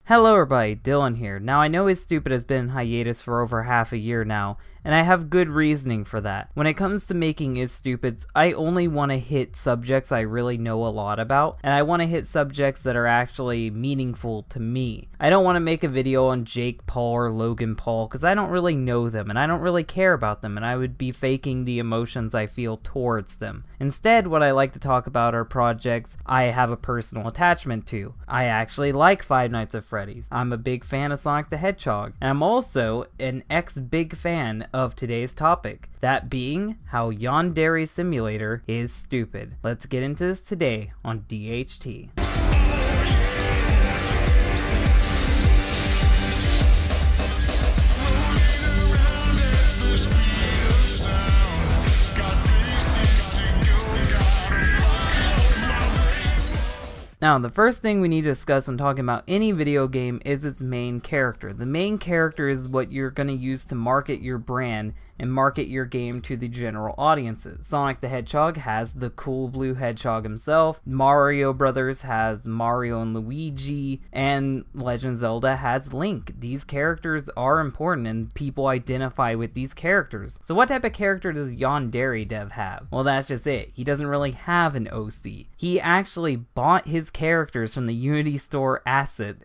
Hello everybody, Dylan here. Now I know Is Stupid has been in hiatus for over half a year now, and I have good reasoning for that. When it comes to making Is Stupids, I only want to hit subjects I really know a lot about, and I want to hit subjects that are actually meaningful to me. I don't want to make a video on Jake Paul or Logan Paul, because I don't really know them, and I don't really care about them, and I would be faking the emotions I feel towards them. Instead, what I like to talk about are projects I have a personal attachment to. I actually like Five Nights at Freddy's. I'm a big fan of Sonic the Hedgehog, and I'm also an ex-big fan of today's topic, that being how Yandere Simulator is stupid. Let's get into this today on DHT. Now, the first thing we need to discuss when talking about any video game is its main character. The main character is what you're going to use to market your brand and market your game to the general audiences. Sonic the Hedgehog has the cool blue hedgehog himself, Mario Brothers has Mario and Luigi, and Legend of Zelda has Link. These characters are important and people identify with these characters. So what type of character does Yandere Dev have? Well, that's just it. He doesn't really have an OC. He actually bought his characters from the Unity Store asset,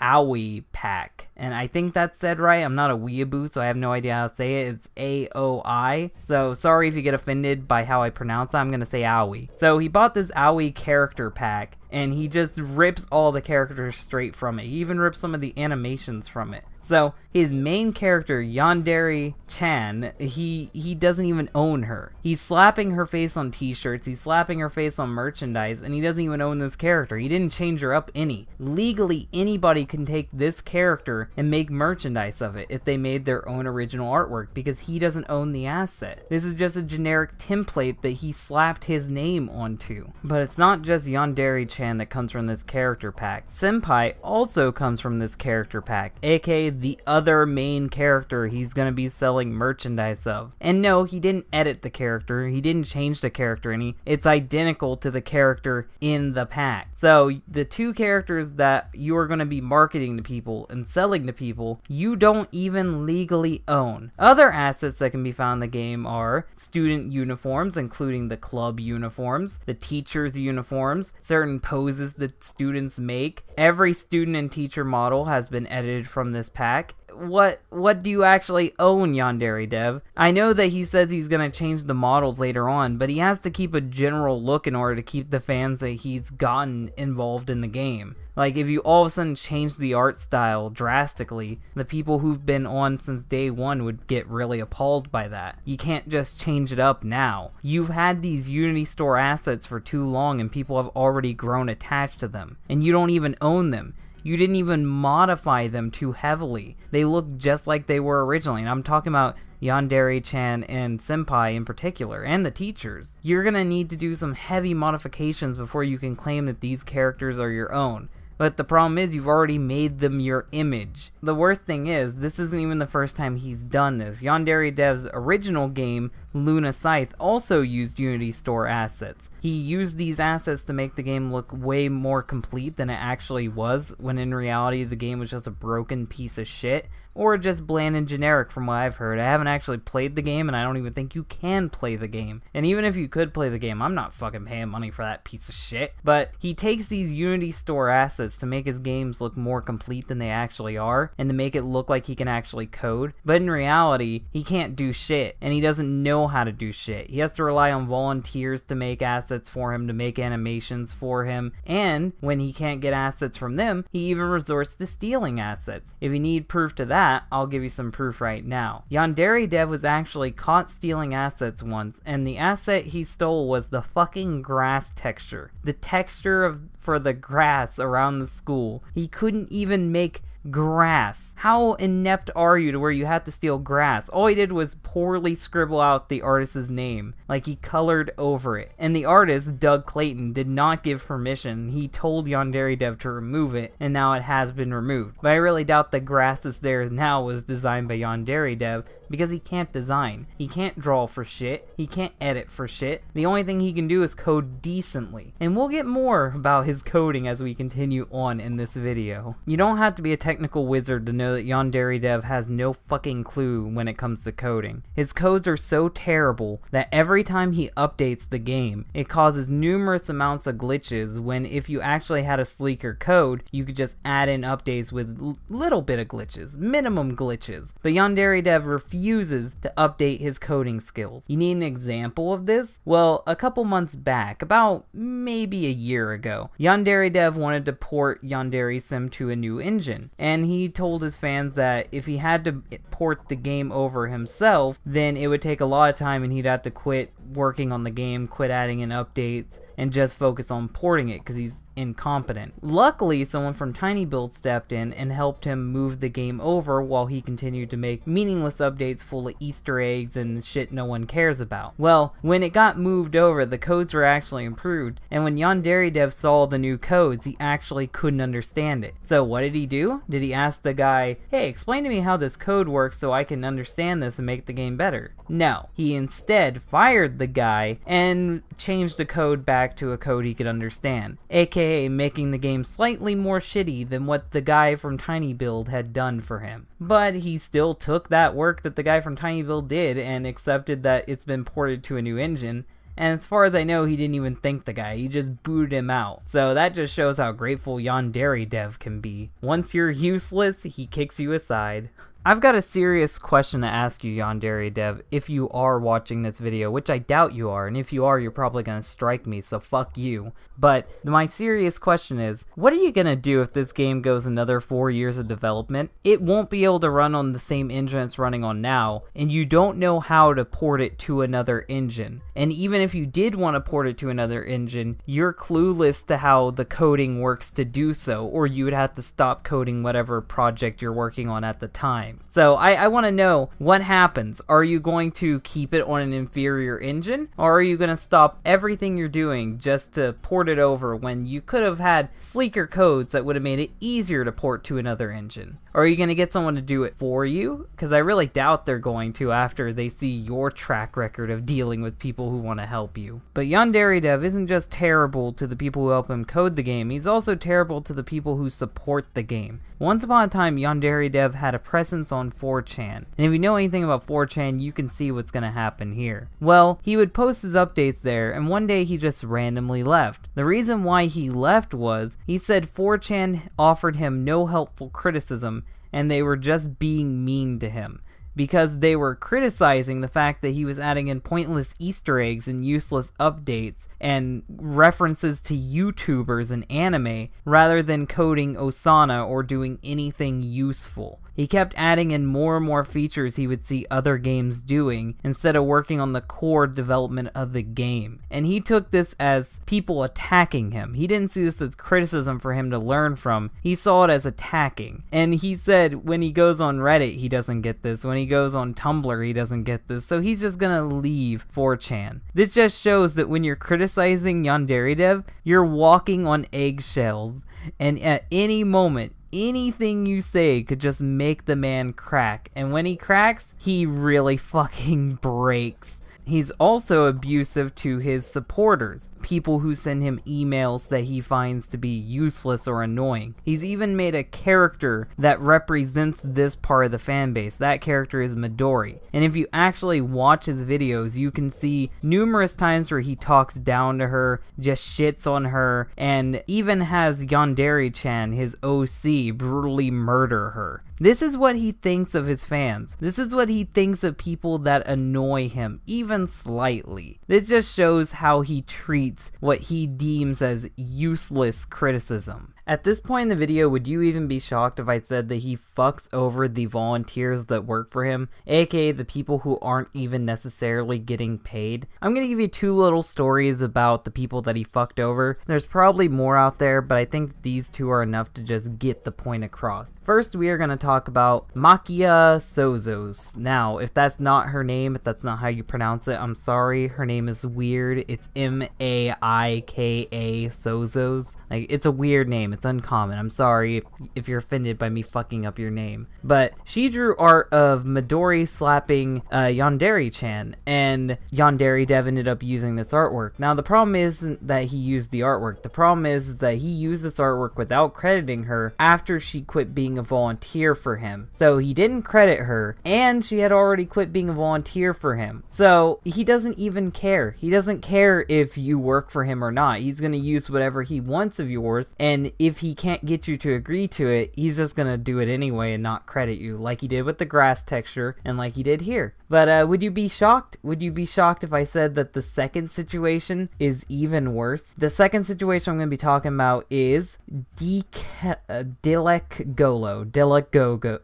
Aoi pack. And I think that's said right. I'm not a weeaboo, so I have no idea how to say it. It's AOI. So sorry if you get offended by how I pronounce it. I'm going to say Aoi. So he bought this Aoi character pack, and he just rips all the characters straight from it. He even rips some of the animations from it. So his main character, Yandere-chan, he doesn't even own her. He's slapping her face on t-shirts, he's slapping her face on merchandise, and he doesn't even own this character. He didn't change her up any. Legally, anybody can take this character and make merchandise of it if they made their own original artwork, because he doesn't own the asset. This is just a generic template that he slapped his name onto. But it's not just Yandere-chan that comes from this character pack. Senpai also comes from this character pack, aka the other main character he's gonna be selling merchandise of. And no, he didn't edit the character, he didn't change the character any. It's identical to the character in the pack. So the two characters that you are gonna be marketing to people and selling to people, you don't even legally own. Other assets that can be found in the game are student uniforms, including the club uniforms, the teachers' uniforms, certain poses that students make. Every student and teacher model has been edited from this pack. What do you actually own, Yandere Dev? I know that he says he's gonna change the models later on, but he has to keep a general look in order to keep the fans that he's gotten involved in the game. Like, if you all of a sudden change the art style drastically, the people who've been on since day one would get really appalled by that. You can't just change it up now. You've had these Unity Store assets for too long and people have already grown attached to them, and you don't even own them. You didn't even modify them too heavily. They look just like they were originally. And I'm talking about Yandere-chan and Senpai in particular, and the teachers. You're gonna need to do some heavy modifications before you can claim that these characters are your own. But the problem is, you've already made them your image. The worst thing is, this isn't even the first time he's done this. Yandere Dev's original game, Luna Scythe, also used Unity Store assets. He used these assets to make the game look way more complete than it actually was, when in reality the game was just a broken piece of shit, or just bland and generic from what I've heard. I haven't actually played the game, and I don't even think you can play the game. And even if you could play the game, I'm not fucking paying money for that piece of shit. But he takes these Unity Store assets to make his games look more complete than they actually are, and to make it look like he can actually code. But in reality, he can't do shit, and he doesn't know how to do shit. He has to rely on volunteers to make assets for him, to make animations for him, and when he can't get assets from them, he even resorts to stealing assets. If you need proof to that, I'll give you some proof right now. Yandere Dev was actually caught stealing assets once, and the asset he stole was the fucking grass texture. The texture for the grass around the school. He couldn't even make grass. How inept are you to where you had to steal grass? All he did was poorly scribble out the artist's name, like he colored over it. And the artist, Doug Clayton, did not give permission. He told Yandere Dev to remove it, and now it has been removed. But I really doubt the grass that's there now was designed by Yandere Dev, because he can't design. He can't draw for shit. He can't edit for shit. The only thing he can do is code decently. And we'll get more about his coding as we continue on in this video. You don't have to be a technical wizard to know that Yandere Dev has no fucking clue when it comes to coding. His codes are so terrible that every time he updates the game, it causes numerous amounts of glitches, when if you actually had a sleeker code, you could just add in updates with little bit of glitches, minimum glitches. But Yandere Dev refuses to update his coding skills. You need an example of this? Well, a couple months back, about maybe a year ago, Yandere Dev wanted to port Yandere Sim to a new engine, and he told his fans that if he had to port the game over himself, then it would take a lot of time and he'd have to quit working on the game, quit adding in updates, and just focus on porting it because he's incompetent. Luckily, someone from TinyBuild stepped in and helped him move the game over while he continued to make meaningless updates full of Easter eggs and shit no one cares about. Well, when it got moved over, the codes were actually improved, and when Yandere Dev saw the new codes, he actually couldn't understand it. So what did he do? Did he ask the guy, hey, explain to me how this code works so I can understand this and make the game better? No. He instead fired the guy and changed the code back to a code he could understand, aka making the game slightly more shitty than what the guy from TinyBuild had done for him. But he still took that work that the guy from TinyBuild did and accepted that it's been ported to a new engine. And as far as I know, he didn't even thank the guy, he just booted him out. So that just shows how grateful Yandere Dev can be. Once you're useless, he kicks you aside. I've got a serious question to ask you, Yandere Dev, if you are watching this video, which I doubt you are, and if you are, you're probably gonna strike me, so fuck you. But my serious question is, what are you gonna do if this game goes another 4 years of development? It won't be able to run on the same engine it's running on now, and you don't know how to port it to another engine. And even if you did want to port it to another engine, you're clueless to how the coding works to do so, or you would have to stop coding whatever project you're working on at the time. So I want to know what happens. Are you going to keep it on an inferior engine, or are you going to stop everything you're doing just to port it over when you could have had sleeker codes that would have made it easier to port to another engine? Or are you going to get someone to do it for you? Because I really doubt they're going to after they see your track record of dealing with people who want to help you. But Yandere Dev isn't just terrible to the people who help him code the game, he's also terrible to the people who support the game. Once upon a time, Yandere Dev had a presence on 4chan, and if you know anything about 4chan, you can see what's going to happen here. Well, he would post his updates there, and one day he just randomly left. The reason why he left was, he said 4chan offered him no helpful criticism, and they were just being mean to him, because they were criticizing the fact that he was adding in pointless Easter eggs and useless updates and references to YouTubers and anime rather than coding Osana or doing anything useful. He kept adding in more and more features he would see other games doing instead of working on the core development of the game. And he took this as people attacking him. He didn't see this as criticism for him to learn from. He saw it as attacking. And he said when he goes on Reddit, he doesn't get this. When he goes on Tumblr, he doesn't get this. So he's just gonna leave 4chan. This just shows that when you're criticizing Yandere Dev, you're walking on eggshells. And at any moment, anything you say could just make the man crack, and when he cracks, he really fucking breaks. He's also abusive to his supporters, people who send him emails that he finds to be useless or annoying. He's even made a character that represents this part of the fan base. That character is Midori. And if you actually watch his videos, you can see numerous times where he talks down to her, just shits on her, and even has Yandere-chan, his OC, brutally murder her. This is what he thinks of his fans. This is what he thinks of people that annoy him, even slightly. This just shows how he treats what he deems as useless criticism. At this point in the video, would you even be shocked if I said that he fucks over the volunteers that work for him, aka the people who aren't even necessarily getting paid? I'm gonna give you 2 little stories about the people that he fucked over. There's probably more out there, but I think these 2 are enough to just get the point across. First, we are gonna talk about Makia Sozos. Now, if that's not her name, if that's not how you pronounce it, I'm sorry. Her name is weird. It's Maika Sozos. Like, it's a weird name. It's uncommon. I'm sorry if you're offended by me fucking up your name. But she drew art of Midori slapping Yandere-chan, and Yandere Dev ended up using this artwork. Now, the problem isn't that he used the artwork. The problem is that he used this artwork without crediting her after she quit being a volunteer for him. So he didn't credit her, and she had already quit being a volunteer for him. So he doesn't even care. He doesn't care if you work for him or not. He's going to use whatever he wants of yours, and if he can't get you to agree to it, he's just going to do it anyway and not credit you, like he did with the grass texture and like he did here. But would you be shocked? Would you be shocked if I said that the second situation is even worse? The second situation I'm going to be talking about is Dilek Golo. Dilek Gogo.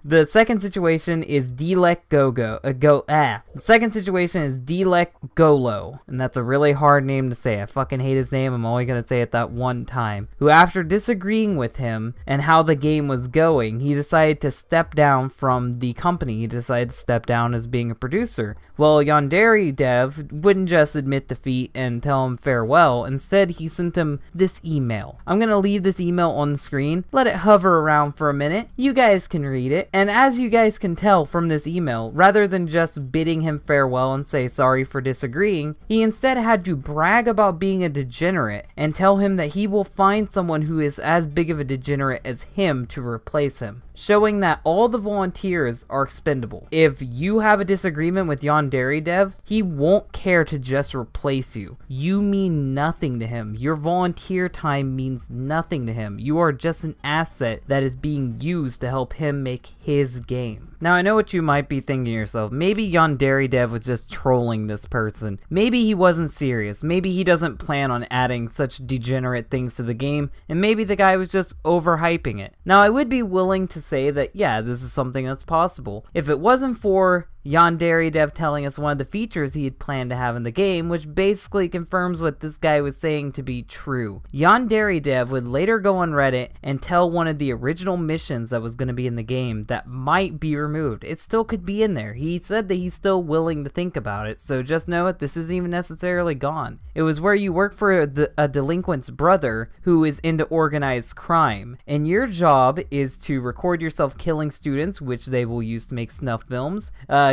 The second situation is Dilek Gogo. The second situation is Dilek Golo. And that's a really hard name to say. I fucking hate his name. I'm only going to say it that one time. Who, after disagreeing with him and how the game was going, he decided to step down from the company. He decided to step down as being a producer. Well, Yandere Dev wouldn't just admit defeat and tell him farewell. Instead, he sent him this email. I'm going to leave this email on the screen. Let it hover around for a minute. You guys can read it. And as you guys can tell from this email, rather than just bidding him farewell and say sorry for disagreeing, he instead had to brag about being a degenerate and tell him that he will find someone who is as big of a degenerate as him to replace him, showing that all the volunteers are expendable. If you have a disagreement with Yandere Dev, he won't care to just replace you. You mean nothing to him. Your volunteer time means nothing to him. You are just an asset that is being used to help him make his game. Now, I know what you might be thinking to yourself. Maybe Yandere Dev was just trolling this person. Maybe he wasn't serious. Maybe he doesn't plan on adding such degenerate things to the game, and maybe the guy was just overhyping it. Now, I would be willing to say that, yeah, this is something that's possible. If it wasn't for Yandere Dev telling us one of the features he had planned to have in the game, which basically confirms what this guy was saying to be true. Yandere Dev would later go on Reddit and tell one of the original missions that was going to be in the game that might be removed. It still could be in there. He said that he's still willing to think about it, so just know it, this isn't even necessarily gone. It was where you work for a delinquent's brother who is into organized crime, and your job is to record yourself killing students, which they will use to make snuff films,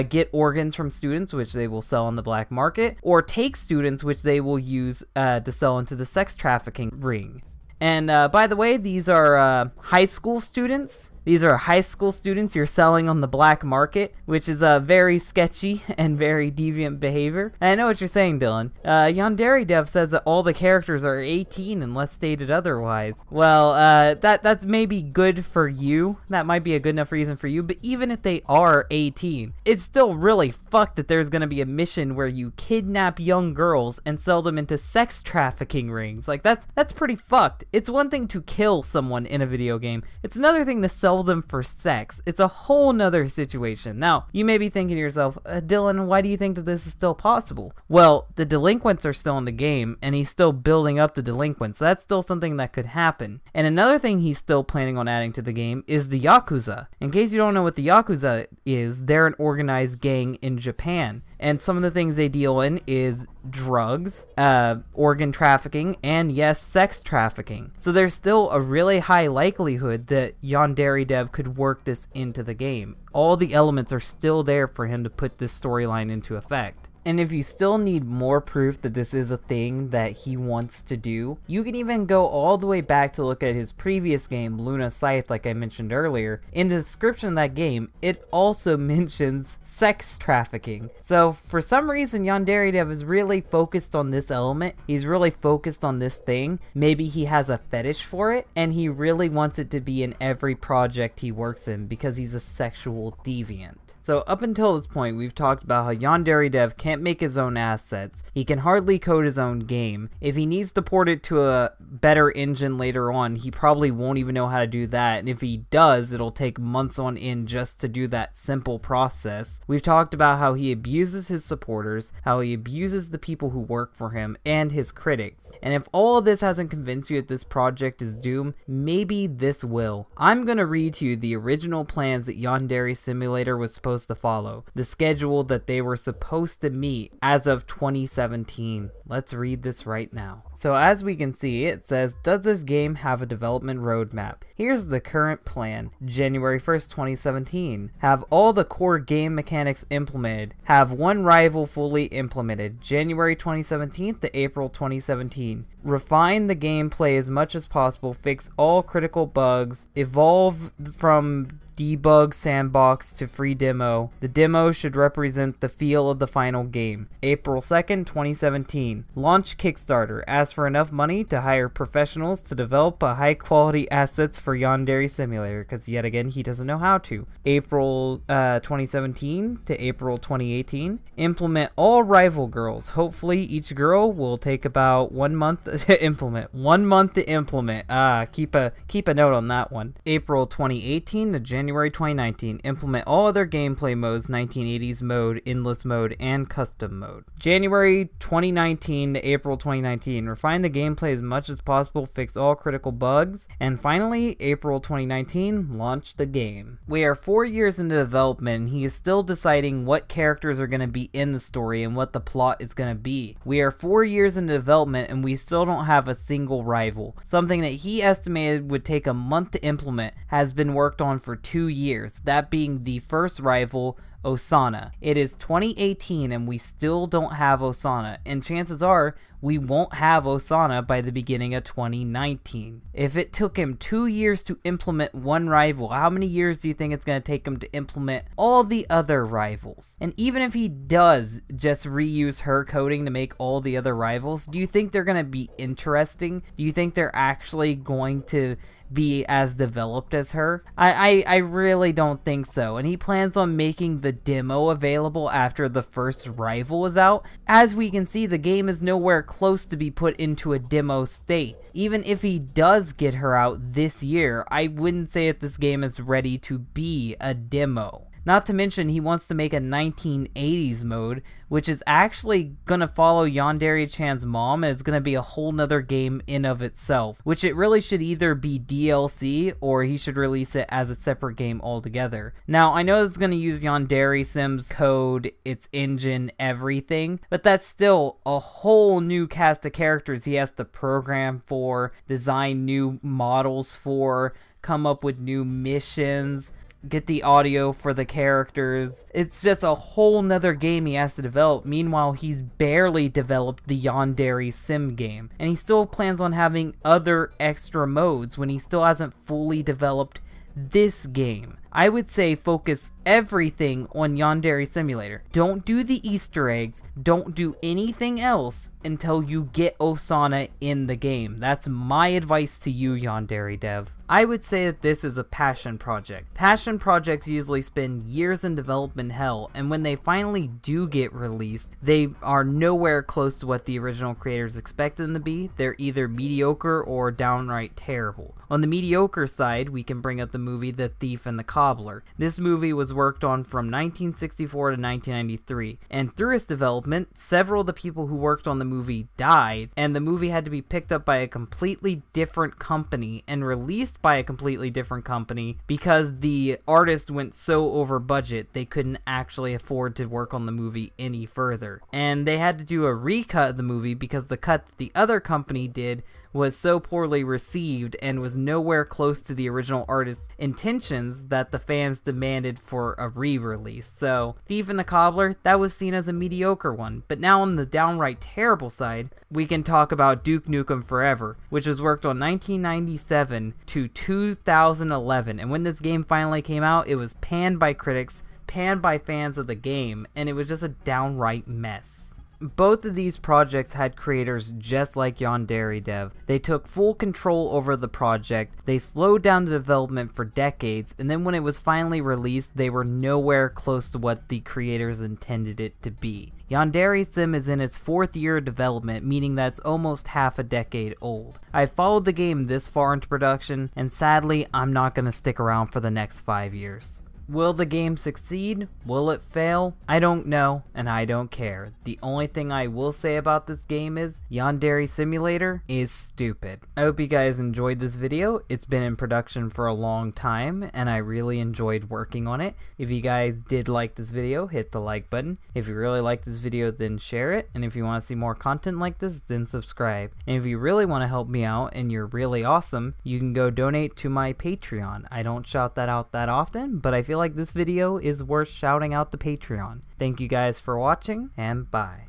get organs from students, which they will sell on the black market, or take students, which they will use to sell into the sex trafficking ring. And by the way, these are high school students. These are high school students you're selling on the black market, which is very sketchy and very deviant behavior. And I know what you're saying, Dylan. Yandere Dev says that all the characters are 18 unless stated otherwise. Well, that's maybe good for you. That might be a good enough reason for you. But even if they are 18, it's still really fucked that there's going to be a mission where you kidnap young girls and sell them into sex trafficking rings. Like, that's pretty fucked. It's one thing to kill someone in a video game. It's another thing to sell them for sex. It's a whole nother situation. Now, you may be thinking to yourself, Dylan, why do you think that this is still possible? Well, the delinquents are still in the game, and he's still building up the delinquents, so that's still something that could happen. And another thing he's still planning on adding to the game is the Yakuza. In case you don't know what the Yakuza is, they're an organized gang in Japan. And some of the things they deal in is drugs, organ trafficking, and yes, sex trafficking. So there's still a really high likelihood that Yandere Dev could work this into the game. All the elements are still there for him to put this storyline into effect. And if you still need more proof that this is a thing that he wants to do, you can even go all the way back to look at his previous game, Luna Scythe, like I mentioned earlier. In the description of that game, it also mentions sex trafficking. So for some reason, Yandere Dev is really focused on this element. He's really focused on this thing. Maybe he has a fetish for it, and he really wants it to be in every project he works in because he's a sexual deviant. So up until this point, we've talked about how Yandere Dev can't make his own assets, he can hardly code his own game. If he needs to port it to a better engine later on, he probably won't even know how to do that, and if he does, it'll take months on end just to do that simple process. We've talked about how he abuses his supporters, how he abuses the people who work for him, and his critics. And if all of this hasn't convinced you that this project is doomed, maybe this will. I'm gonna read to you the original plans that Yandere Simulator was supposed to follow, the schedule that they were supposed to meet as of 2017. Let's read this right now. So as we can see, it says, does this game have a development roadmap? Here's the current plan. January 1st, 2017. Have all the core game mechanics implemented. Have one rival fully implemented. January 2017 to April 2017. Refine the gameplay as much as possible. Fix all critical bugs. Evolve from debug sandbox to free demo. The demo should represent the feel of the final game. April 2nd, 2017. Launch Kickstarter. Ask for enough money to hire professionals to develop a high quality assets for Yandere Simulator, because yet again he doesn't know how to. April 2017 to April 2018. Implement all rival girls. Hopefully each girl will take about 1 month to implement. 1 month to implement. Keep a note on that one. April 2018 to January 2019. Implement all other gameplay modes, 1980s mode, endless mode, and custom mode. January 2019 to April 2019. Refine the gameplay as much as possible, fix all critical bugs. And finally, April 2019, launch the game. We are 4 years into development and he is still deciding what characters are going to be in the story and what the plot is going to be. We are 4 years into development and we still don't have a single rival. Something that he estimated would take a month to implement has been worked on for 2 years, that being the first rival, Osana. It is 2018 and we still don't have Osana, and chances are we won't have Osana by the beginning of 2019. If it took him 2 years to implement one rival, how many years do you think it's going to take him to implement all the other rivals? And even if he does just reuse her coding to make all the other rivals, do you think they're going to be interesting? Do you think they're actually going to be as developed as her? I really don't think so. And he plans on making the demo available after the first rival is out. As we can see, the game is nowhere close to be put into a demo state. Even if he does get her out this year, I wouldn't say that this game is ready to be a demo. Not to mention, he wants to make a 1980s mode, which is actually going to follow Yandere-chan's mom, and it's going to be a whole nother game in of itself, which it really should either be DLC or he should release it as a separate game altogether. Now, I know it's going to use Yandere Sim's code, its engine, everything, but that's still a whole new cast of characters he has to program for, design new models for, come up with new missions, get the audio for the characters. It's just a whole nother game he has to develop. Meanwhile, he's barely developed the Yandere Sim game, and he still plans on having other extra modes when he still hasn't fully developed this game. I would say focus everything on Yandere Simulator. Don't do the Easter eggs. Don't do anything else until you get Osana in the game. That's my advice to you, Yandere Dev. I would say that this is a passion project. Passion projects usually spend years in development hell, and when they finally do get released, they are nowhere close to what the original creators expected them to be. They're either mediocre or downright terrible. On the mediocre side, we can bring up the movie The Thief and the Cobbler. This movie was worked on from 1964 to 1993, and through its development, several of the people who worked on the movie died, and the movie had to be picked up by a completely different company and released by a completely different company because the artist went so over budget they couldn't actually afford to work on the movie any further. And they had to do a recut of the movie because the cut that the other company did was so poorly received and was nowhere close to the original artist's intentions that the fans demanded for a re-release. So, Thief and the Cobbler, that was seen as a mediocre one. But now on the downright terrible side, we can talk about Duke Nukem Forever, which was worked on 1997 to 2011. And when this game finally came out, it was panned by critics, panned by fans of the game, and it was just a downright mess. Both of these projects had creators just like Yandere Dev. They took full control over the project, they slowed down the development for decades, and then when it was finally released, they were nowhere close to what the creators intended it to be. Yandere Sim is in its 4th year of development, meaning that it's almost half a decade old. I followed the game this far into production, and sadly, I'm not going to stick around for the next 5 years. Will the game succeed? Will it fail? I don't know, and I don't care. The only thing I will say about this game is, Yandere Simulator is stupid. I hope you guys enjoyed this video. It's been in production for a long time, and I really enjoyed working on it. If you guys did like this video, hit the like button. If you really like this video, then share it. And if you want to see more content like this, then subscribe. And if you really want to help me out, and you're really awesome, you can go donate to my Patreon. I don't shout that out that often, but I feel like this video is worth shouting out the Patreon. Thank you guys for watching, and bye.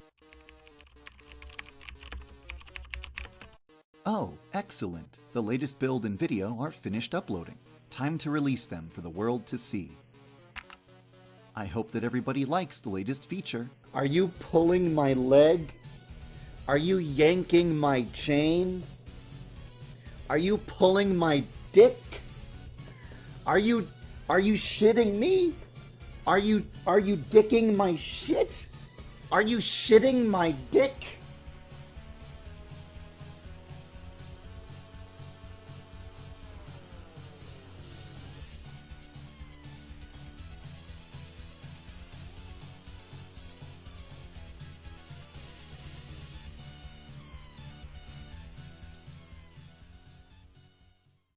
Oh, excellent. The latest build and video are finished uploading. Time to release them for the world to see. I hope that everybody likes the latest feature. Are you pulling my leg? Are you yanking my chain? Are you pulling my dick? Are you shitting me? Are you dicking my shit? Are you shitting my dick?